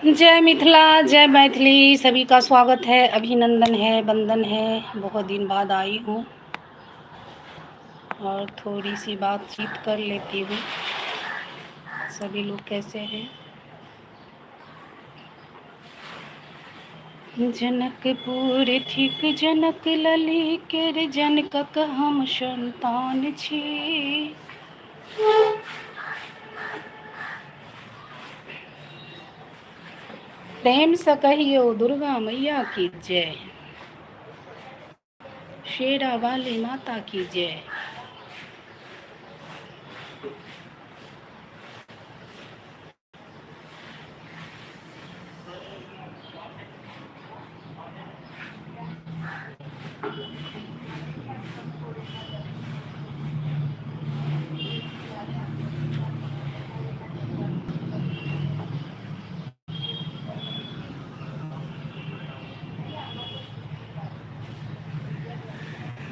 जय मिथिला, जय मैथिली। सभी का स्वागत है, अभिनंदन है, वंदन है। बहुत दिन बाद आई हूँ और थोड़ी सी बातचीत कर लेती हूँ। सभी लोग कैसे हैं? जनकपुर थिक जनक लली केर जनकक हम संतान छी। प्रेम से कहियो दुर्गा मैया की जय, शेरा वाली माता की जय।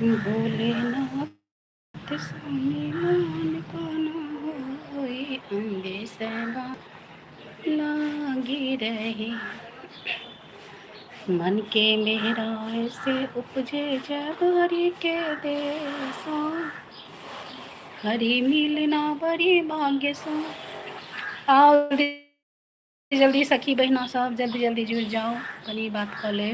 भोलेनाथ सम्मिलन को न होई, अंधे सैबा लागी रही। मन के मेरा ऐसे उपजे जब हरि के देसो, हरि मिलना बड़ी भाग्य सो। आओ जल्दी सखी बहना सब जल्दी जल्दी जुड़ जाओ, कनी बात कर ले।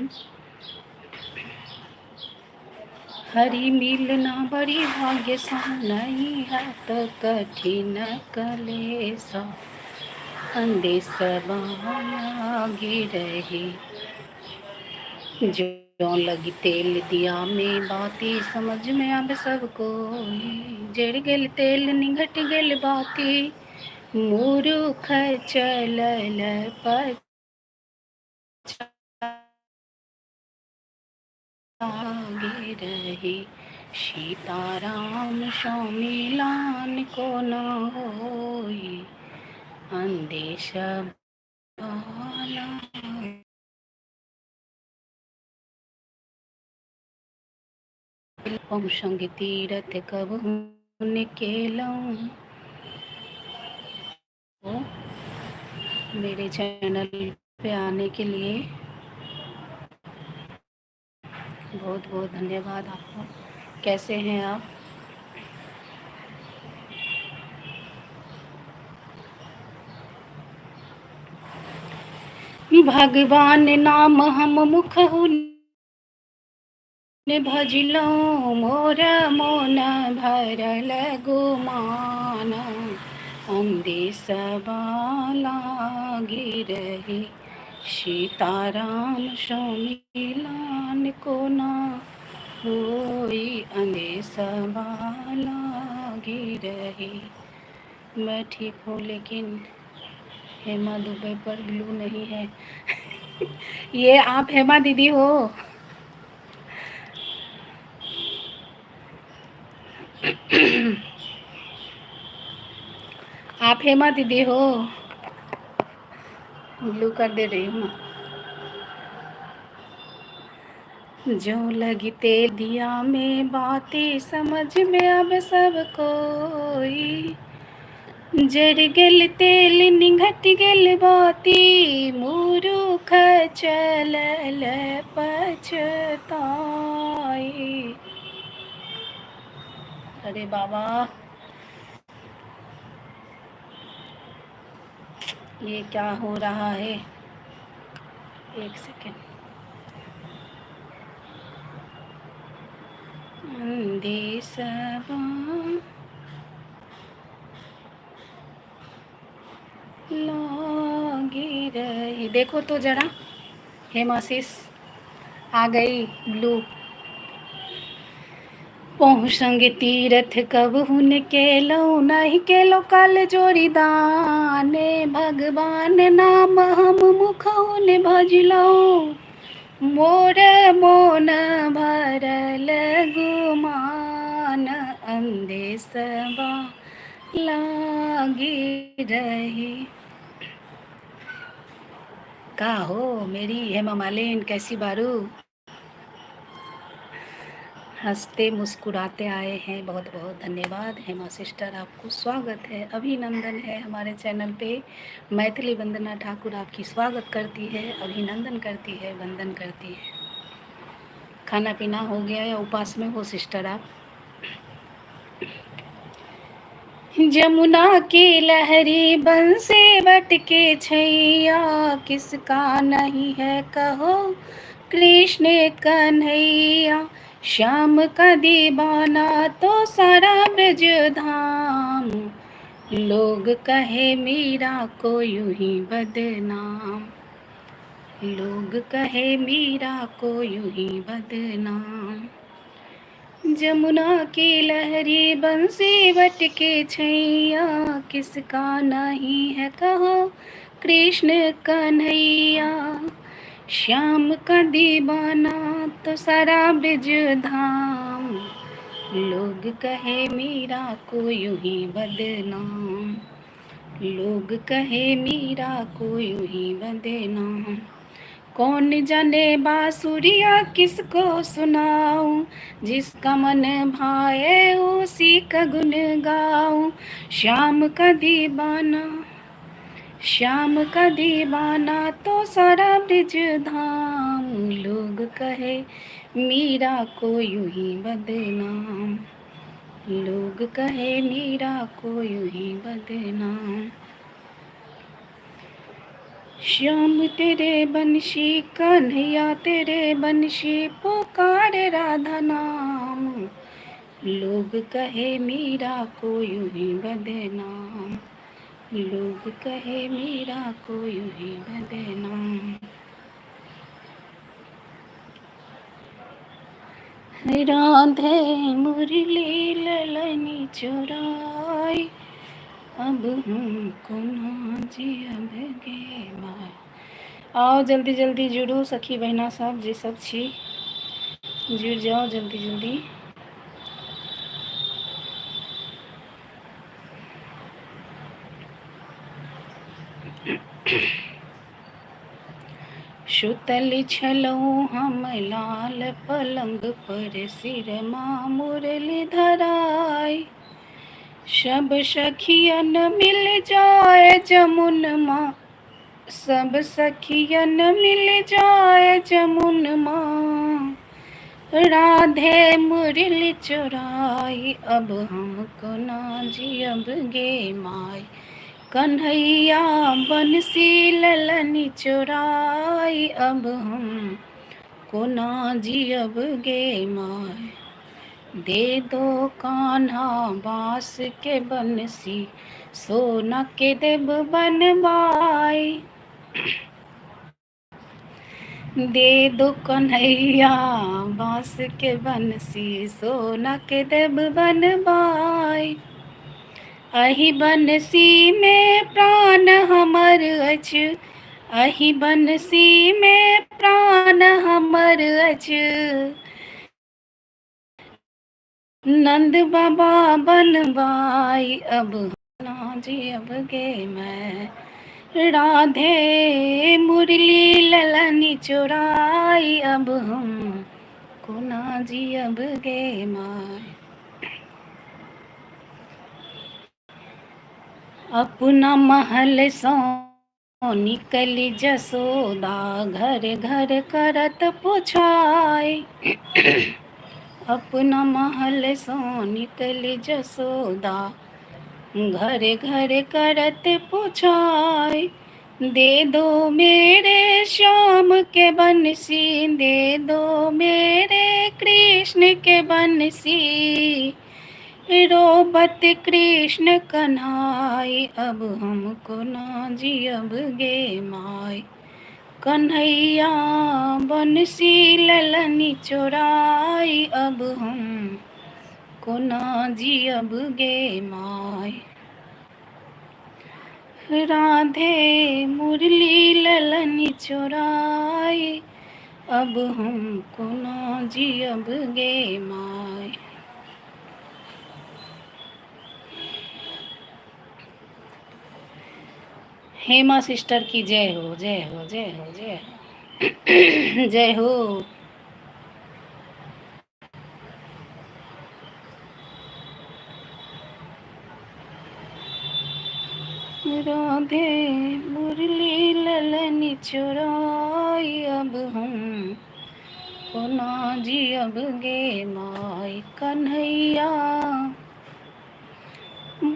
हरि मिलना बड़ी भाग्य सो, नहीं है तो कठिन कलेस, अंधे सबा लागी रही। जो लगी तेल दिया में बाती, समझ में अब सबको जड़ गेल तेल निघट गेल बाती। मूर्ख चलल पछागे रही। सीताराम सम्मिलन को न होई, अंधे सब हम संग तीरथ कबहु न केलौं। मेरे चैनल पे आने के लिए बहुत बहुत धन्यवाद आपको। कैसे हैं आप? भगवान नाम हम मुखहु भजलौं, मोर मोन भरल गुमान, अंधे सबा लागी रही। सीताराम सम्मिलन को न होई, अंधे सबा लागी रही। मैं ठीक हूँ, लेकिन हेमा दुबे पर ग्लू नहीं है। ये आप हेमा दीदी हो? आप हेमा दीदी हो? ब्लू कर दे रही हूँ ना। जो लगी तेल दिया में बाती, समझ में अब सब कोई जड़ गेल तेल निघट गेल बाती। मूर्ख चलल पछताई। अरे बाबा, ये क्या हो रहा है? एक सेकेंड। अंधे सबा लागी रही। देखो तो जरा, हेमासिस आ गई ब्लू। पहुँचंगे तीरथ कबहु न केलो, नहीं केलो कल जोड़ी दाने। भगवान नाम हम मुखहु न भजलो, मोर मोन भरल गुमान, अंधे सबा लागी रही। का हो मेरी हेमा मालिन, कैसी बारू? हंसते मुस्कुराते आए हैं, बहुत बहुत धन्यवाद। हेमा सिस्टर, आपको स्वागत है, अभिनंदन है हमारे चैनल पे। मैथिली वंदना ठाकुर आपकी स्वागत करती है, अभिनंदन करती है, वंदन करती है। खाना पीना हो गया या उपास में हो सिस्टर आप? जमुना की लहरी बंसी बट के छैया, किसका नहीं है कहो कृष्ण कन्हैया। श्याम का दीवाना तो सारा ब्रज धाम, लोग कहे मीरा को यूं ही बदनाम। लोग कहे मीरा को यूं ही बदनाम। जमुना की लहरी बंसी बट के छैया, किसका नहीं है कहो कृष्ण कन्हैया। श्याम का दीवाना तो सारा ब्रज धाम, लोग कहे मीरा को यूं ही बदनाम। लोग कहे मीरा को यूं ही बदनाम। कौन जाने बांसुरिया किसको सुनाऊं, जिसका मन भाए उसी का गुन गाऊं। श्याम का दीवाना, श्याम का दीवाना तो सारा ब्रज धाम, लोग कहे मीरा को यूं ही बदनाम। लोग कहे मीरा को यूं ही बदनाम। श्याम तेरे बंशी कन्हैया तेरे बंशी, पुकार राधा नाम। लोग कहे मीरा को यूं ही बदनाम। लोग कहे मीरा को यूं ही बदनाम। राधे मुरली ललनी चुराई, अब हमको ना जियब गे माय। आओ जल्दी जल्दी जुड़ू सखी बहना सब जे सब छी, जुड़ जाओ जल्दी जल्दी। सुतल छलहुँ हम लाल पलंग पर, सिरमा मुरली धराई। सब सखियन मिल जाए जमुनमा, सब सखियन मिल जाए जमुनमा। राधे मुरली चुराई, अब हमको ना जियब गे माय। कन्हैया बंसी ललनी चुराई, अब हम को ना जियब गे माय। दे दो कान्हा बांस के बंसी, सोना के देब बनवाई। दे दो कन्हैया बांस के बंसी, सोना के देब बनवाई। अहि बंसी में प्राण हमर अछि, अहि बंसी में प्राण हमर अछि। नंद बाबा बनवाई, अब ना जियब गे मैं। राधे मुरली ललनी चुराई, अब हम को ना जियब गे माय। अपना महल सो निकली जसोदा, घर घर करत पुछाई। अपना महल सो निकली जसोदा, घर घर करत पुछाई। दे दो मेरे श्याम के बंसी, दे दो मेरे कृष्ण के बंसी। रोबत कृष्ण कन्हाई, अब हमको ना जियब गे माय। कन्हैया बंसी ललनी चुराई, अब हम को ना जियब गे माय। राधे मुरली ललनी चुराई, अब हमको ना जियब गे माय। हेमा सिस्टर की जय हो, जय हो, जय हो, जय हो। जय हो। राधे मुरली ललनी चुराई, अब हम कोना जी अब गे माई कन्हैया,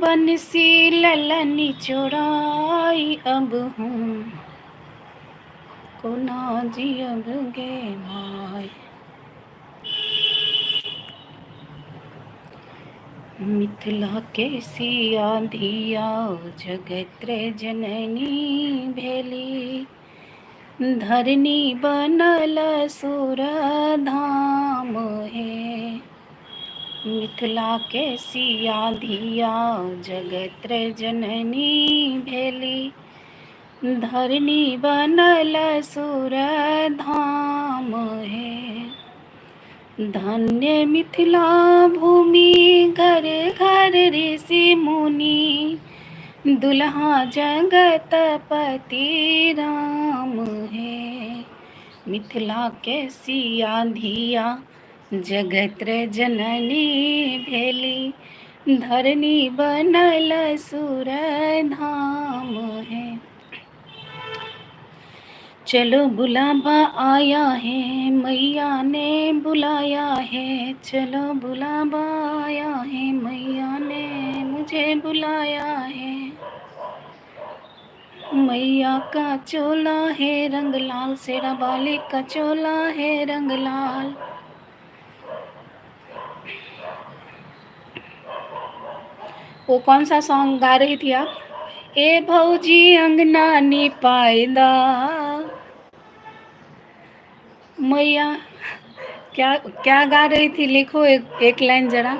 बंसी ललनी चुराई, अब हम कोना जी अब गे माई। मिथिला के सिया धिया जगत जननी भेली, धरनी बनल सुर धाम है। मिथिला के सिया धिया जगत जननी भेली, धरनी बनल सुर धाम है। धन्य मिथिला भूमि घर घर ऋषि मुनि, दुल्हा जगत पति राम है। मिथिला के सिया धिया जगत जननी भेली, धरनी बनल सुर धाम है। चलो बुलावा आया है, मैया ने बुलाया है। चलो बुलावा आया है, मैया ने मुझे बुलाया है। मैया का चोला है रंग लाल, शेरा वाली का चोला है रंग लाल। वो कौन सा सॉन्ग गा रही थी आप? ए भौजी अंगना नी पायदा। मैया क्या क्या गा रही थी? लिखो एक लाइन जरा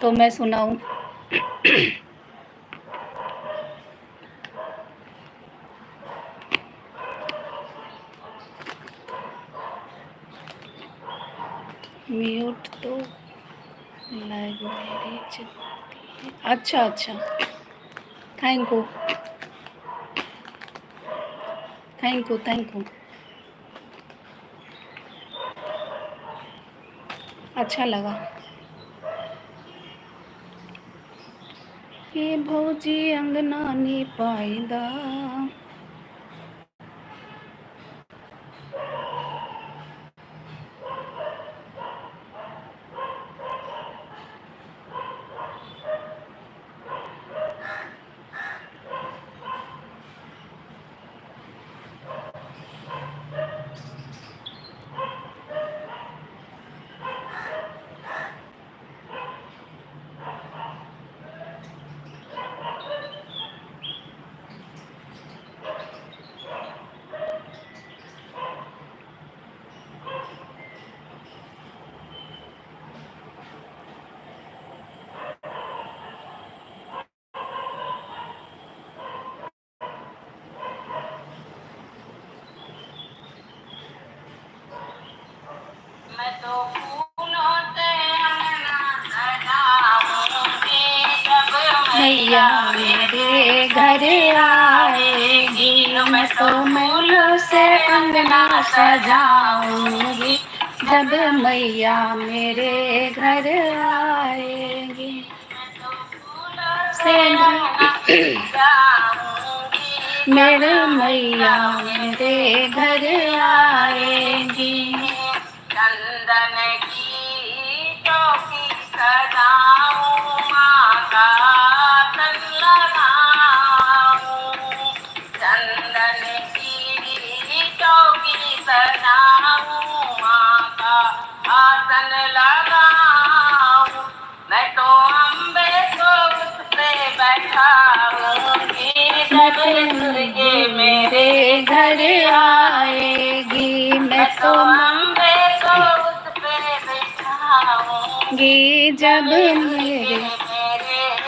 तो मैं सुनाऊं। म्यूट तो लाइव मेरी चलती है। अच्छा अच्छा, thank you thank you thank you, अच्छा लगा। ये भौजी अंगना नी पायदा, मैया मेरे घर आएगी, मैं तो फूलों से अंगना सजाऊंगी। जब मैया मेरे घर आएगी, से मेरे मैया मेरे घर आएगी। चंदन की चौकी सजाऊं, माँ का आसन लगाऊं। चंदन की चौकी सजाऊं, माँ का आसन लगाऊं। मैं तो अम्बे को उस पे बैठाऊंगी, जब दुर्गे मेरे घर आएगी। मैं तो अम्बे को उस पे बैठाऊंगी, जब मेरे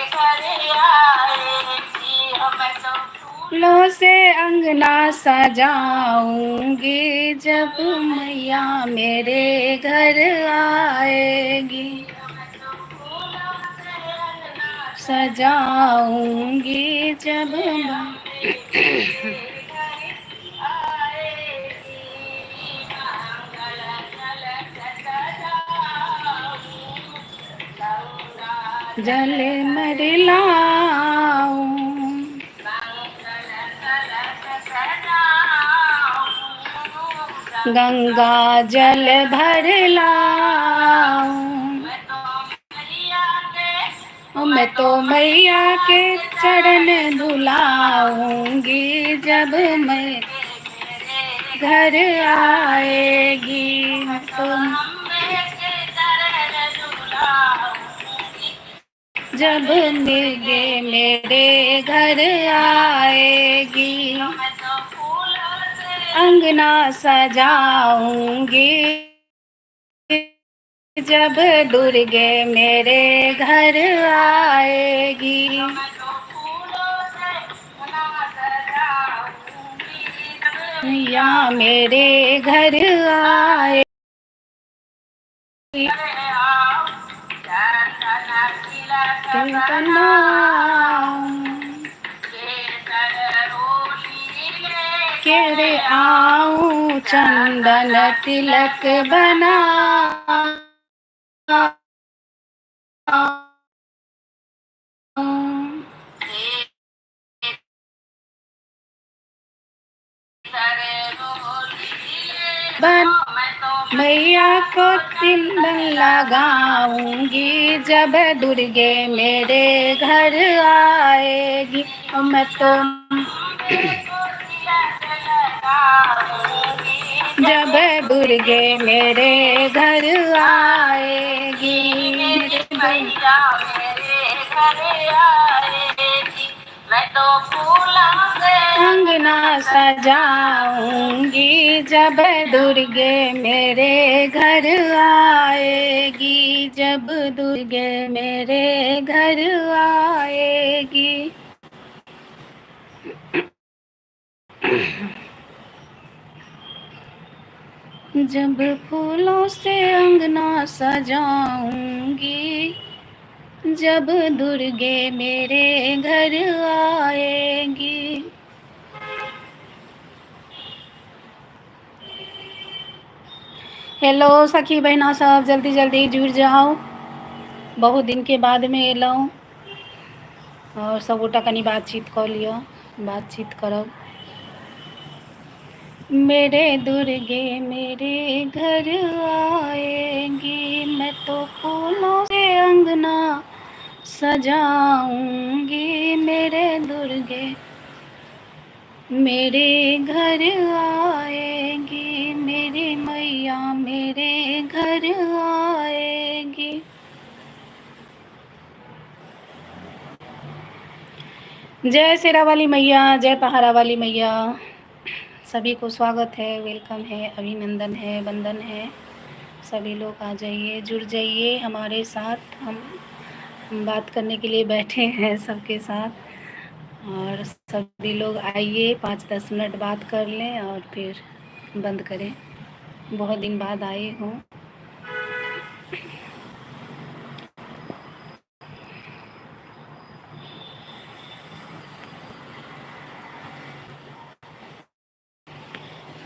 घर आएगी। मैं तो फूलों से अंगना सजाऊंगी, जब मैया मेरे घर आएगी। सजाऊंगी जब जल मरलाऊंगी, गंगा जल भर लाऊं, मैं तो मैया के चरण धुलाऊंगी, जब मैं घर आएगी तो जब मेरे घर आएगी, अंगना सजाऊंगी, जब दुर्गे मेरे घर आएगी। या मेरे घर आए के आऊं, चंदन तिलक बना मैया को तिलक लगाऊंगी, जब दुर्गे मेरे घर आएगी। मैं तो जब दुर्गे मेरे घर आएगी, मैया मेरे घर आएगी, मैं तो फूलों से अंगना सजाऊंगी, जब दुर्गे मेरे घर आएगी, जब दुर्गे मेरे घर आएगी। जब फूलों से अंगना सजाऊंगी, जब दुर्गे मेरे घर आएगी। हेलो सखी बहना सब, जल्दी जल्दी जुड़ जाओ, बहुत दिन के बाद में एलौं और सब गोटा कनी बातचीत कर लियो, बातचीत करब। मेरे दुर्गे मेरे घर आएंगी, मैं तो फूलों से अंगना सजाऊंगी, मेरे दुर्गे मेरे घर आएगी, मेरी मैया मेरे घर आएगी। जय शेरा वाली मैया, जय पहाड़ा वाली मैया, सभी को स्वागत है, वेलकम है, अभिनंदन है, वंदन है। सभी लोग आ जाइए, जुड़ जाइए हमारे साथ। हम बात करने के लिए बैठे हैं सबके साथ, और सभी लोग आइए, 5-10 मिनट बात कर लें और फिर बंद करें। बहुत दिन बाद आए हूँ।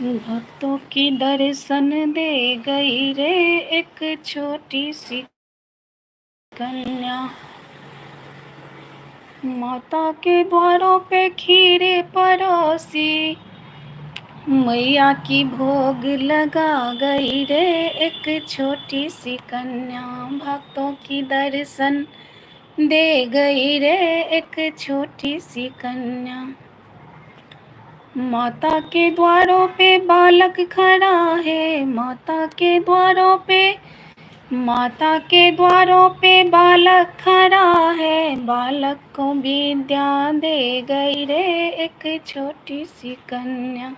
भक्तों की दर्शन दे गई रे एक छोटी सी कन्या, माता के द्वारों पे खीरे परोसी, मैया की भोग लगा गई रे एक छोटी सी कन्या, भक्तों की दर्शन दे गई रे एक छोटी सी कन्या। माता के द्वारों पे बालक खड़ा है, माता के द्वारों पे बालक खड़ा है, बालक को विद्या दे गई रे एक छोटी सी कन्या,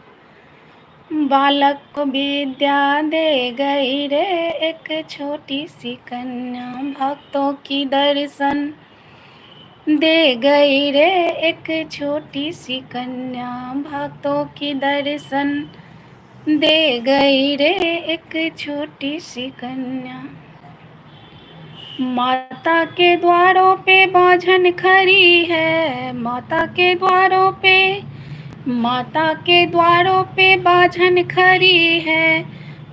बालक को विद्या दे गई रे एक छोटी सी कन्या, भक्तों की दर्शन दे गई रे एक छोटी सी कन्या, भक्तों की दर्शन दे गई रे एक छोटी सी कन्या। माता के द्वारों पे बाझन खड़ी है, माता के द्वारों पे बाझन खड़ी है,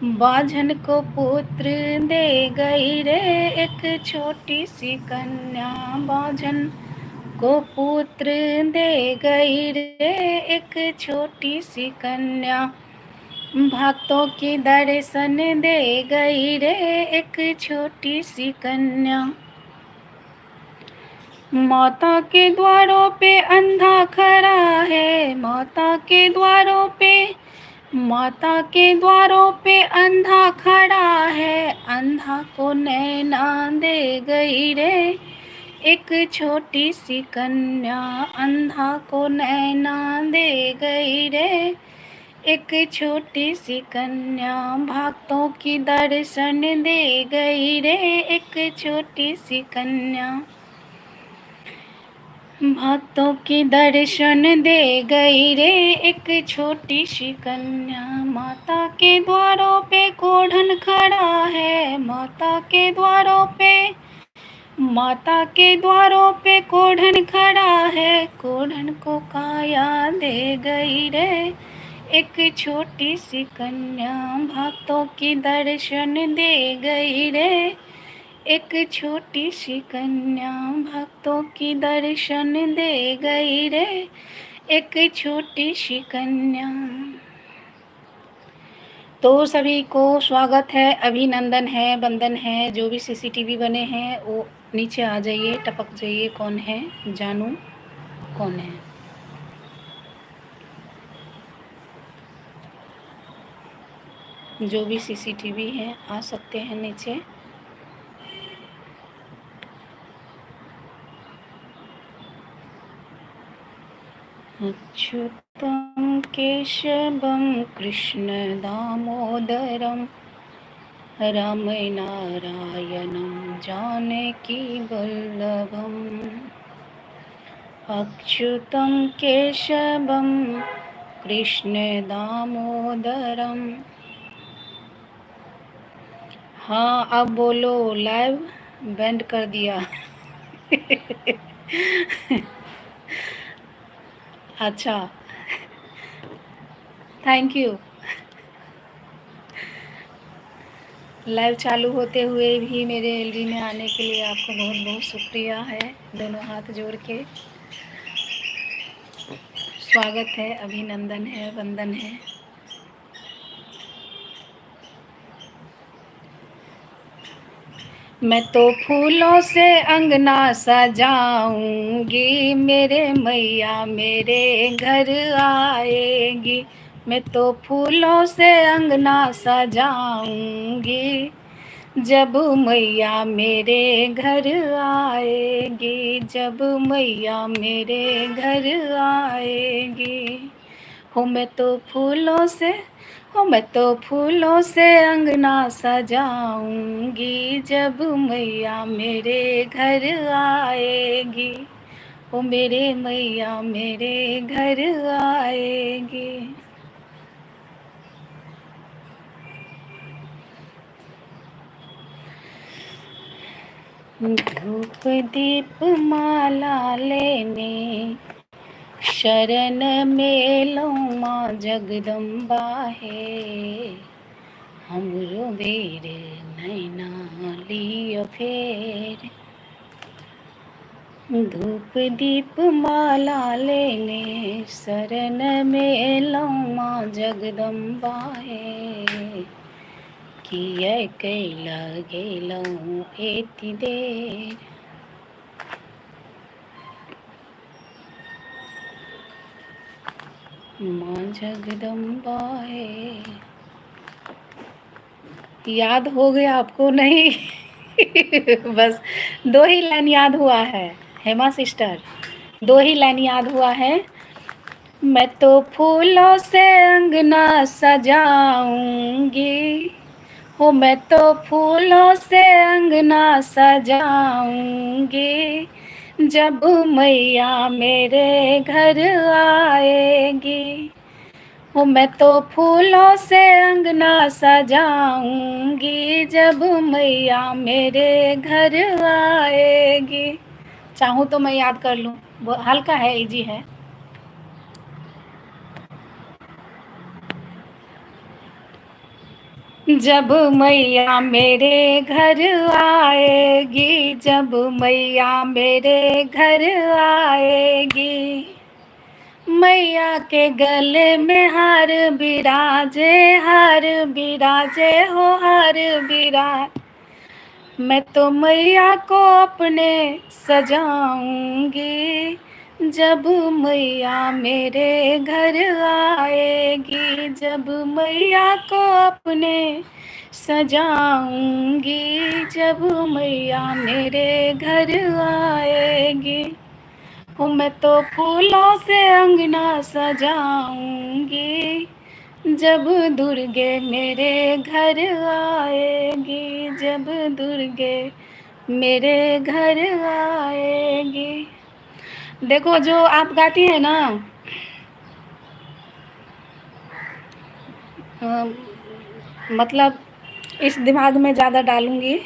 बाझन को पुत्र दे गई रे एक छोटी सी कन्या, बाझन को पुत्र दे गई रे एक छोटी सी कन्या, भक्तों की दर्शन दे गई रे एक छोटी सी कन्या। माता के द्वारों पे अंधा खड़ा है, माता के द्वारों पे, माता के द्वारों पे अंधा खड़ा है। अंधा को नैना दे गई रे एक छोटी सी कन्या। अंधा को नैना दे गई रे एक छोटी सी कन्या। भक्तों की दर्शन दे गई रे एक छोटी सी कन्या। भक्तों की दर्शन दे गई रे एक छोटी सी कन्या। माता के द्वारों पे कोढ़न खड़ा है, माता के द्वारों पे, माता के द्वारों पे कोढ़न खड़ा है। कोढ़न को काया दे गई रे एक छोटी सी कन्या। भक्तों की दर्शन दे गई रे एक छोटी सी कन्या। भक्तों की दर्शन दे गई रे एक छोटी सी कन्या। तो सभी को स्वागत है, अभिनंदन है, वंदन है। जो भी सीसीटीवी बने हैं वो नीचे आ जाइए, टपक जाइए। कौन है जानू, कौन है? जो भी सीसीटीवी है आ सकते हैं नीचे। अच्युतं केशवं कृष्ण दामोदरं रामनारायणं जानकी वल्लभम्। अच्युतं केशवं कृष्ण दामोदरम। हाँ अब बोलो, लाइव बैंड कर दिया। अच्छा, थैंक यू। लाइव चालू होते हुए भी मेरे एलडी में आने के लिए आपको बहुत बहुत शुक्रिया है। दोनों हाथ जोड़ के स्वागत है, अभिनंदन है, वंदन है। मैं तो फूलों से अंगना सजाऊंगी, मेरे मैया मेरे घर आएगी। मैं तो फूलों से अंगना सजाऊंगी, जब मैया मेरे घर आएगी, जब मैया मेरे घर आएगी। हो मैं तो फूलों से, हो मैं तो फूलों से अंगना सजाऊंगी, जब मैया मेरे घर आएगी। हो मेरे मैया मेरे घर आएगी। धूप दीप माला लेने शरण में लो माँ जगदम्बा है। हमरो बेर नैना लियो फेर। धूप दीप माला लेने शरण में लो माँ जगदम्बा है। किया कैला गेलौ एति देर। माँ जगदम्बा है। याद हो गया आपको? नहीं। बस 2 ही लाइन याद हुआ है हेमा सिस्टर, 2 ही लाइन याद हुआ है। मैं तो फूलों से अंगना सजाऊंगी, हो मैं तो फूलों से अंगना सजाऊंगी, जब मैया मेरे घर आएगी। हो मैं तो फूलों से अंगना सजाऊंगी, जब मैया मेरे घर आएगी। चाहूँ तो मैं याद कर लूँ, वो हल्का है, इजी है। जब मैया मेरे घर आएगी, जब मैया मेरे घर आएगी। मैया के गले में हार बिराजे हो हार बिराज। मैं तो मैया को अपने सजाऊंगी, जब मैया मेरे घर आएगी। जब मैया को अपने सजाऊंगी, जब मैया मेरे घर आएगी। मैं तो फूलों से अंगना सजाऊंगी, जब दुर्गे मेरे घर आएगी। जब दुर्गे मेरे घर आएगी। देखो जो आप गाती है ना, मतलब इस दिमाग में ज़्यादा डालूंगी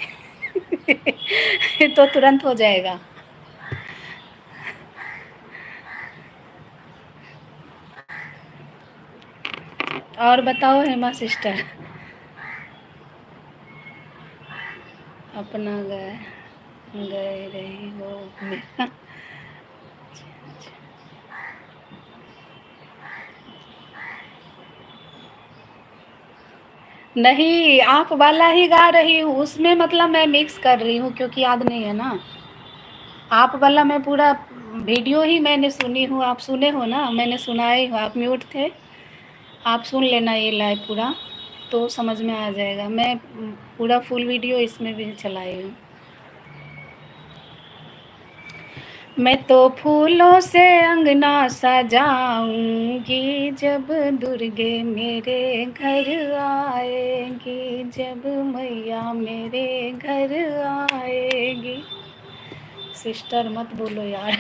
तो तुरंत हो जाएगा। और बताओ हेमा सिस्टर। अपना गए गए रही हो मेरा। नहीं, आप वाला ही गा रही हूँ, उसमें मतलब मैं मिक्स कर रही हूँ क्योंकि याद नहीं है ना। आप वाला मैं पूरा वीडियो ही मैंने सुनी हूँ, आप सुने हो ना, मैंने सुनाया ही हो, आप म्यूट थे। आप सुन लेना ये लाइव पूरा, तो समझ में आ जाएगा। मैं पूरा फुल वीडियो इसमें भी चलाई हूँ। मैं तो फूलों से अंगना सजाऊंगी, जब दुर्गे मेरे घर आएगी। जब मैया मेरे घर आएगी। सिस्टर मत बोलो यार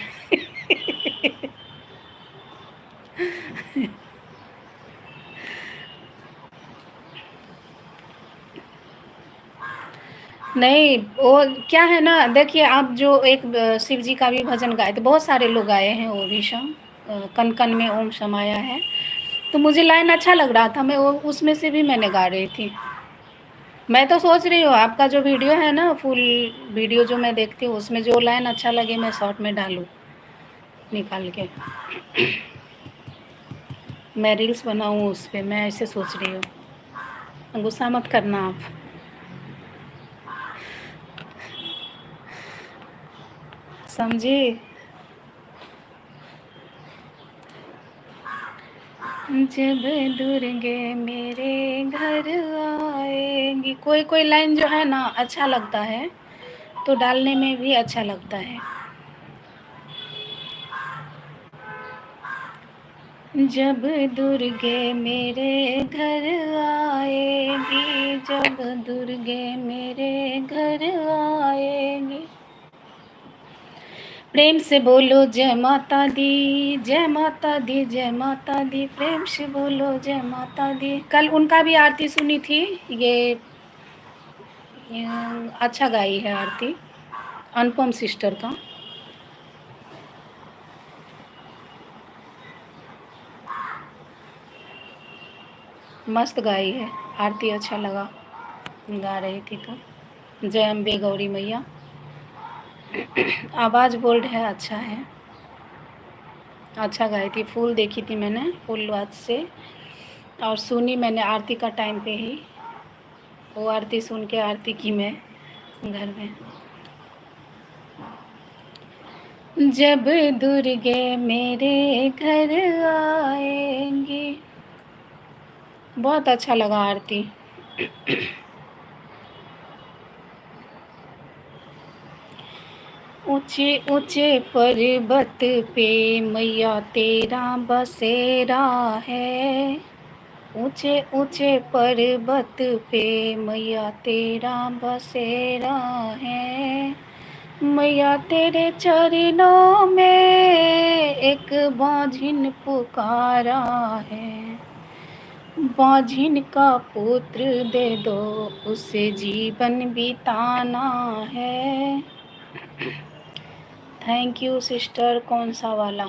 नहीं, वो क्या है ना, देखिए आप जो एक शिव जी का भी भजन गाए थे, बहुत सारे लोग गाए हैं वो भी कन कन में ओम समाया है, तो मुझे लाइन अच्छा लग रहा था, मैं वो उसमें से भी मैंने गा रही थी। मैं तो सोच रही हूँ आपका जो वीडियो है ना, फुल वीडियो जो मैं देखती हूँ, उसमें जो लाइन अच्छा लगे मैं शॉर्ट में डालूँ निकाल के, मैं रील्स बनाऊँ उस पर, मैं ऐसे सोच रही हूँ। गुस्सा मत करना आप, समझी। जब दुर्गे मेरे घर आएंगी, कोई कोई लाइन जो है ना अच्छा लगता है, तो डालने में भी अच्छा लगता है। जब दुर्गे मेरे घर आएगी, जब दुर्गे मेरे घर आएगी। प्रेम से बोलो जय माता दी, जय माता दी, जय माता दी, प्रेम से बोलो जय माता दी। कल उनका भी आरती सुनी थी, ये अच्छा गाई है आरती, अनुपम सिस्टर का। मस्त गाई है आरती, अच्छा लगा गा रही थी तो। जय अम्बे गौरी मैया। आवाज़ बोल्ड है, अच्छा है, अच्छा गाई थी। फुल देखी थी मैंने, फुल बात से, और सुनी मैंने आरती का टाइम पे ही, वो आरती सुन के आरती की मैं घर में। जब दुर्गे मेरे घर आएंगी, बहुत अच्छा लगा आरती। ऊंचे ऊंचे पर्वत पे मैया तेरा बसेरा है। ऊंचे ऊंचे पर्वत पे मैया तेरा बसेरा है। मैया तेरे चरणों में एक बांझिन पुकारा है। बांझिन का पुत्र दे दो, उसे जीवन बिताना है। Thank you sister. कौन सा वाला,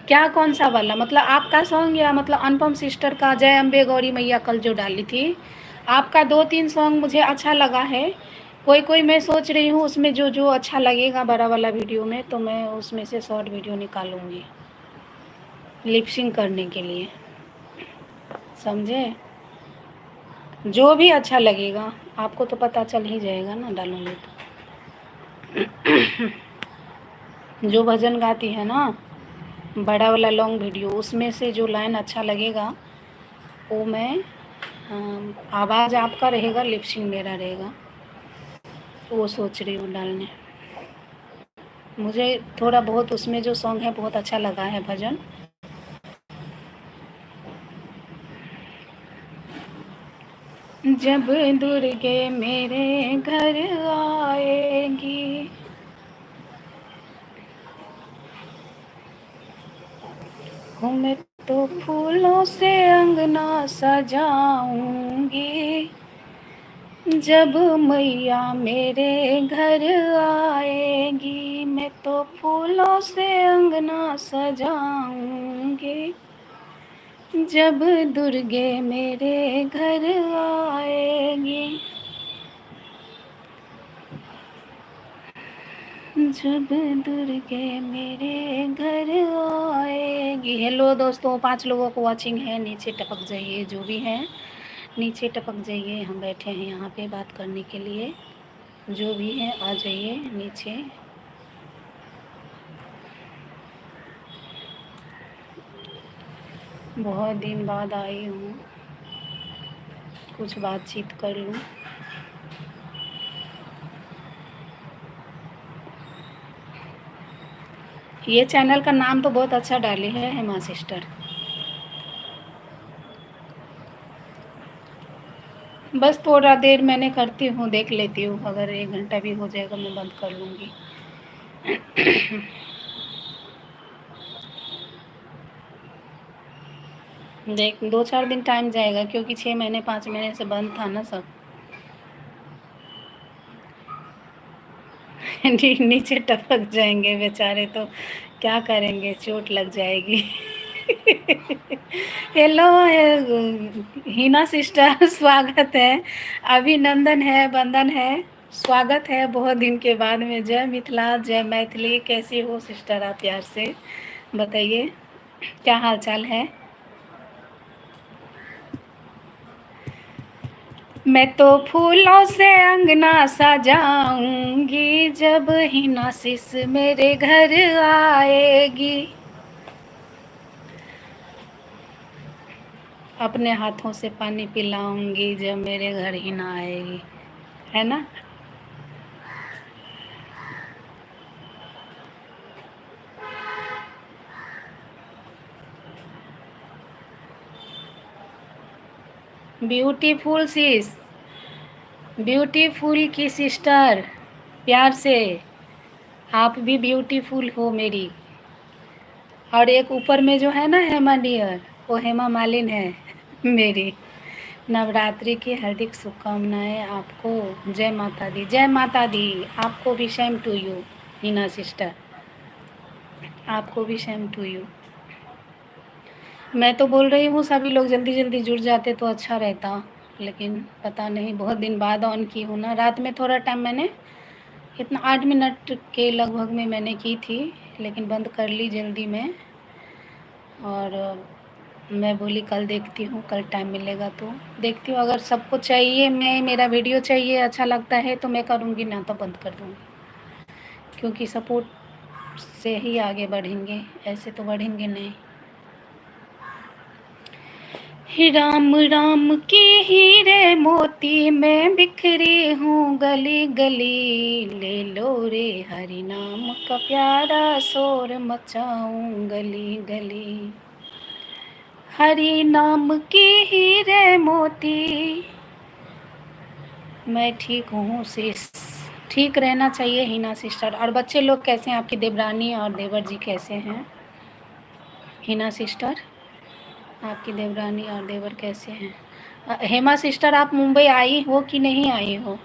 क्या कौन सा वाला, मतलब आपका सॉन्ग या मतलब अनुपम सिस्टर का जय अम्बे गौरी मैया कल जो डाली थी? आपका 2-3 सॉन्ग मुझे अच्छा लगा है। कोई कोई मैं सोच रही हूँ उसमें जो जो अच्छा लगेगा बड़ा वाला वीडियो में, तो मैं उसमें से शॉर्ट वीडियो निकालूंगी। लिपसिंग करने के लिए, समझे? जो भी अच्छा लगेगा आपको तो पता चल ही जाएगा ना, डालूंगी तो। जो भजन गाती है ना, बड़ा वाला लॉन्ग वीडियो, उसमें से जो लाइन अच्छा लगेगा वो मैं, आवाज़ आपका रहेगा, लिपसिंग मेरा रहेगा, वो सोच रही हूँ डालने। मुझे थोड़ा बहुत उसमें जो सॉन्ग है बहुत अच्छा लगा है भजन। जब दुर्गे मेरे घर आएगी, हूँ मैं तो फूलों से अंगना सजाऊंगी। जब मैया मेरे घर आएगी, मैं तो फूलों से अंगना सजाऊंगी। जब दुर्गे मेरे घर आएगी, जब दुर्गे मेरे घर आएगी। हेलो दोस्तों, 5 लोगों को वॉचिंग है, नीचे टपक जाइए, जो भी है नीचे टपक जाइए। हम बैठे हैं यहाँ पे बात करने के लिए, जो भी है आ जाइए नीचे। बहुत दिन बाद आई हूँ, कुछ बातचीत कर लूँ। ये चैनल का नाम तो बहुत अच्छा डाले है हेमा सिस्टर। बस थोड़ा देर मैंने करती हूँ, देख लेती हूँ, अगर 1 घंटा भी हो जाएगा मैं बंद कर लूँगी। देख 2-4 दिन टाइम जाएगा, क्योंकि 6 महीने 5 महीने से बंद था ना सब। नीचे टपक जाएंगे बेचारे, तो क्या करेंगे, चोट लग जाएगी। हेलो हिना सिस्टर, स्वागत है, अभिनंदन है, वंदन है, स्वागत है बहुत दिन के बाद में। जय मिथिला, जय मैथिली। कैसी हो सिस्टर आप, प्यार से बताइए क्या हाल चाल है। मैं तो फूलों से अंगना सजाऊंगी, जब हिना सिस मेरे घर आएगी। अपने हाथों से पानी पिलाऊंगी, जब मेरे घर हिना आएगी, है ना। ब्यूटीफुल सिस, ब्यूटीफुल की सिस्टर, प्यार से। आप भी ब्यूटीफुल हो मेरी। और एक ऊपर में जो है ना हेमा डियर, वो हेमा मालिन है मेरी। नवरात्रि की हार्दिक शुभकामनाएं आपको। जय माता दी, जय माता दी। आपको भी same to you Hina sister, आपको भी सेम टू यू। मैं तो बोल रही हूँ सभी लोग जल्दी जल्दी जुड़ जाते तो अच्छा रहता, लेकिन पता नहीं, बहुत दिन बाद ऑन की हूँ ना। रात में थोड़ा टाइम मैंने, इतना 8 मिनट के लगभग में मैंने की थी, लेकिन बंद कर ली जल्दी में। और मैं बोली कल देखती हूँ, कल टाइम मिलेगा तो देखती हूँ। अगर सबको चाहिए, मैं मेरा वीडियो चाहिए, अच्छा लगता है तो मैं करूँगी, ना तो बंद कर दूँगी। क्योंकि सपोर्ट से ही आगे बढ़ेंगे, ऐसे तो बढ़ेंगे नहीं। ही राम राम की हीरे मोती मैं बिखरी हूँ गली गली, ले लो रे हरि नाम का प्यारा शोर मचाऊं गली गली। हरि नाम की हीरे मोती, मैं ठीक हूँ सिस। ठीक रहना चाहिए हिना सिस्टर। और बच्चे लोग कैसे हैं आपकी, देवरानी और देवर जी कैसे हैं हिना सिस्टर? आपकी देवरानी और देवर कैसे हैं? हेमा सिस्टर आप मुंबई आई हो कि नहीं आई हो?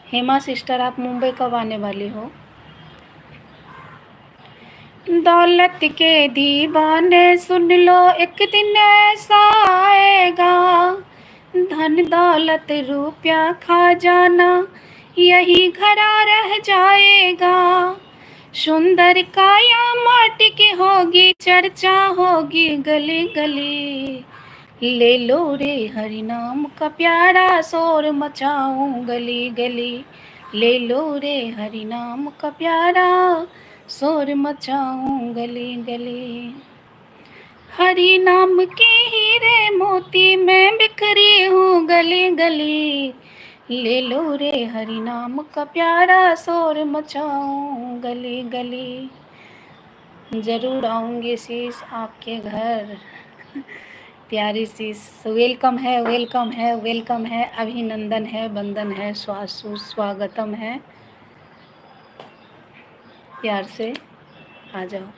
हेमा सिस्टर आप मुंबई कब आने वाली हो? दौलत के दीवाने सुन लो, एक दिन ऐसा आएगा, धन दौलत रुपया खा जाना, यही घड़ा रह जाएगा। सुंदर काया माटी की होगी, चर्चा होगी गली गली। ले लो रे हरि नाम का प्यारा, शोर मचाऊं गली गली। ले लो रे हरि नाम का प्यारा, शोर मचाऊं गली गली। हरि नाम के हीरे मोती मैं बिखरी हूँ गली गली। ले लो रे हरि नाम का प्यारा, शोर मचाऊं गली गली। जरूर आऊंगी शीश आपके घर, प्यारी शीश। वेलकम है, वेलकम है, वेलकम है, अभिनंदन है, वंदन है, स्वागतम है। प्यार से आ जाओ।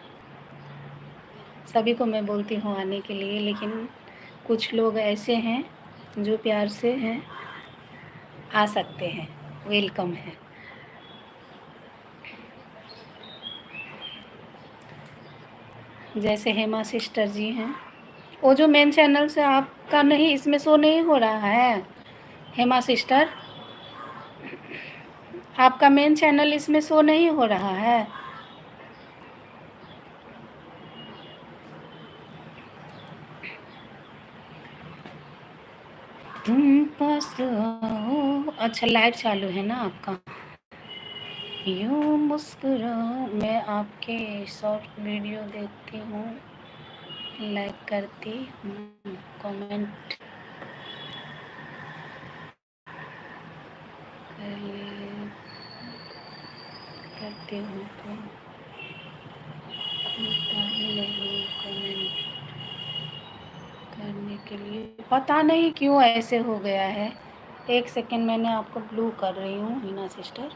सभी को मैं बोलती हूँ आने के लिए, लेकिन कुछ लोग ऐसे हैं जो प्यार से हैं, आ सकते हैं। वेलकम है। जैसे हेमा सिस्टर जी हैं, वो जो मेन चैनल से आपका नहीं, इसमें शो नहीं हो रहा है। हेमा सिस्टर, आपका मेन चैनल इसमें शो नहीं हो रहा है। तुम पास आओ। अच्छा, लाइव चालू है ना आपका। यूँ मुस्कुराओ। मैं आपके शॉर्ट वीडियो देखती हूँ, लाइक करती हूँ, कमेंट करती हूँ तो होता ही नहीं कमेंट करने के लिए। पता नहीं क्यों ऐसे हो गया है। एक सेकेंड, मैंने आपको ब्लू कर रही हूँ हिना सिस्टर।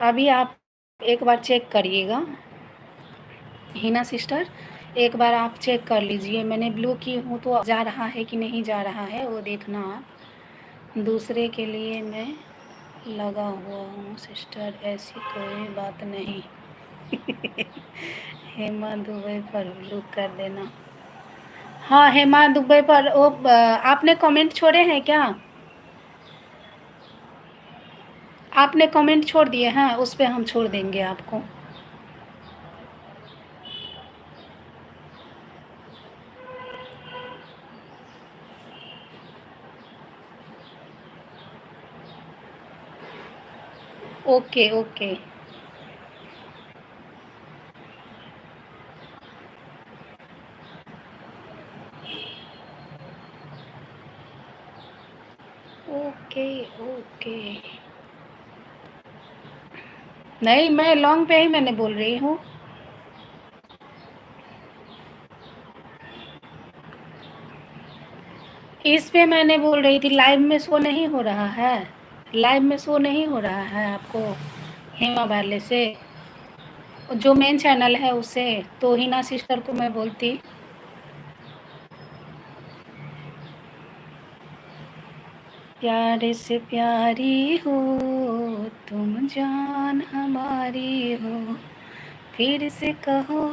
अभी आप एक बार चेक करिएगा हिना सिस्टर, एक बार आप चेक कर लीजिए। मैंने ब्लू की हूँ तो जा रहा है कि नहीं जा रहा है, वो देखना आप। दूसरे के लिए मैं लगा हुआ हूँ सिस्टर, ऐसी कोई बात नहीं। हेमा दुबे पर ब्लू कर देना। हाँ, हेमा दुबे पर वो आपने कमेंट छोड़े हैं क्या? आपने कमेंट छोड़ दिए हैं, उस पर हम छोड़ देंगे आपको। Okay okay. Okay okay. नहीं, मैं लॉन्ग पे ही मैंने बोल रही हूँ। इस पे मैंने बोल रही थी, लाइव में शो नहीं हो रहा है। लाइव में शो नहीं हो रहा है आपको हेमा वाले से, जो मेन चैनल है उसे। तो हिना सिस्टर को मैं बोलती, प्यारे से प्यारी हो तुम, जान हमारी हो। फिर से कहो,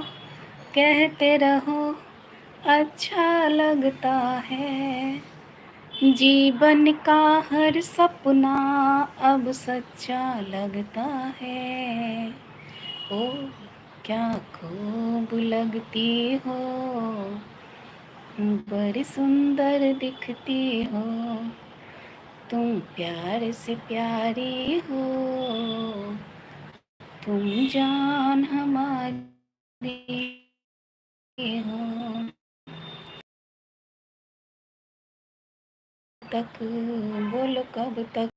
कहते रहो, अच्छा लगता है। जीवन का हर सपना अब सच्चा लगता है। ओ क्या खूब लगती हो, बड़ी सुंदर दिखती हो। तुम प्यार से प्यारी हो, तुम जान हमारी हो। तक बोलो कब तक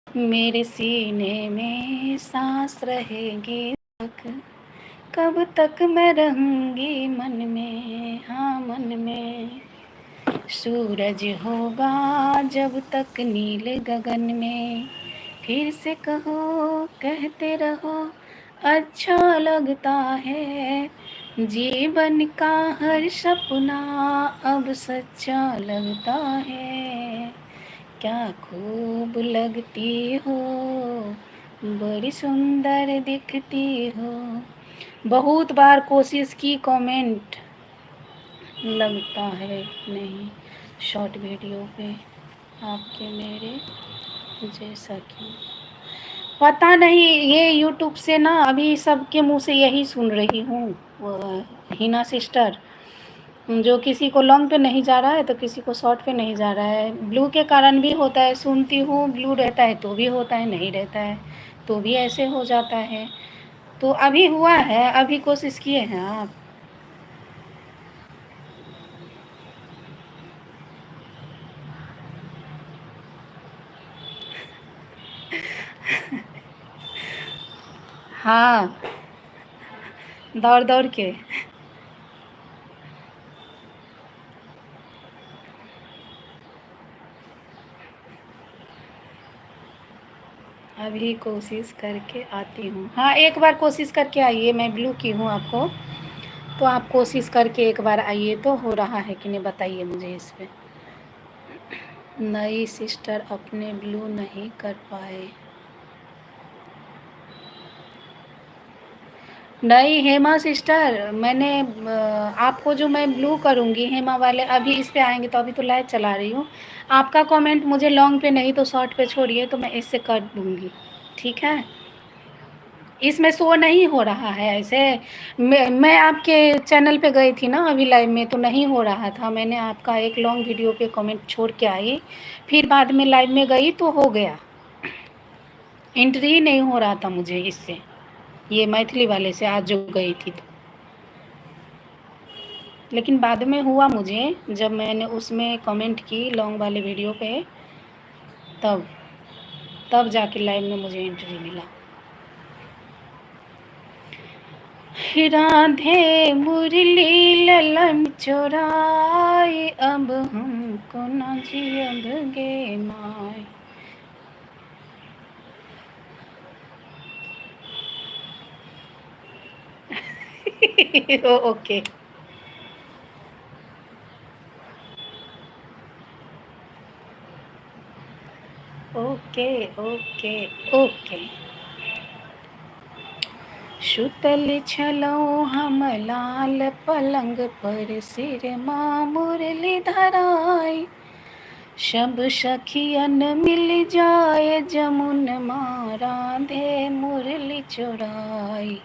मेरे सीने में सांस रहेगी तक, कब तक मैं रहूंगी मन में, हाँ मन में। सूरज होगा जब तक नीले गगन में। फिर से कहो, कहते रहो, अच्छा लगता है। जीवन का हर सपना अब सच्चा लगता है। क्या खूब लगती हो, बड़ी सुंदर दिखती हो। बहुत बार कोशिश की, कमेंट लगता है नहीं। शॉर्ट वीडियो पे आपके मेरे जैसा क्यों? पता नहीं, ये यूट्यूब से ना अभी सबके मुंह से यही सुन रही हूँ। हिना सिस्टर, जो किसी को लॉन्ग पे नहीं जा रहा है तो किसी को शॉर्ट पे नहीं जा रहा है। ब्लू के कारण भी होता है, सुनती हूँ ब्लू रहता है तो भी होता है, नहीं रहता है तो भी ऐसे हो जाता है। तो अभी हुआ है, अभी कोशिश किए हैं आप? हाँ, दौड़ दौड़ के। अभी कोशिश करके आती हूँ। हाँ, एक बार कोशिश करके आइए, मैं ब्लू की हूँ आपको, तो आप कोशिश करके एक बार आइए तो हो रहा है कि नहीं बताइए मुझे इस पे। नई सिस्टर अपने ब्लू नहीं कर पाए। नहीं हेमा सिस्टर, मैंने आपको जो मैं ब्लू करूँगी हेमा वाले, अभी इस पे आएंगे तो अभी तो लाइव चला रही हूँ। आपका कमेंट मुझे लॉन्ग पे नहीं तो शॉर्ट पे छोड़िए, तो मैं इससे कर दूँगी, ठीक है? इसमें शो नहीं हो रहा है ऐसे। मैं आपके चैनल पे गई थी ना अभी लाइव में, तो नहीं हो रहा था। मैंने आपका एक लॉन्ग वीडियो पे कमेंट छोड़ के आई, फिर बाद में लाइव में गई तो हो गया। एंट्री ही नहीं हो रहा था मुझे इससे, ये मैथिली वाले से आज जो गई थी तो। लेकिन बाद में हुआ मुझे, जब मैंने उसमें कमेंट की लॉन्ग वाले वीडियो पे, तब तब जाके लाइव में मुझे एंट्री मिला। राधे मुरली ललन चोराए, अब हमको न जियब गे माय। Okay okay okay okay. सुतल छलौ हम लाल पलंग पर, सिर माँ मुरली धराई। सब सखियन मिल जाए जमुन माँ, राधे मुरली चुराई,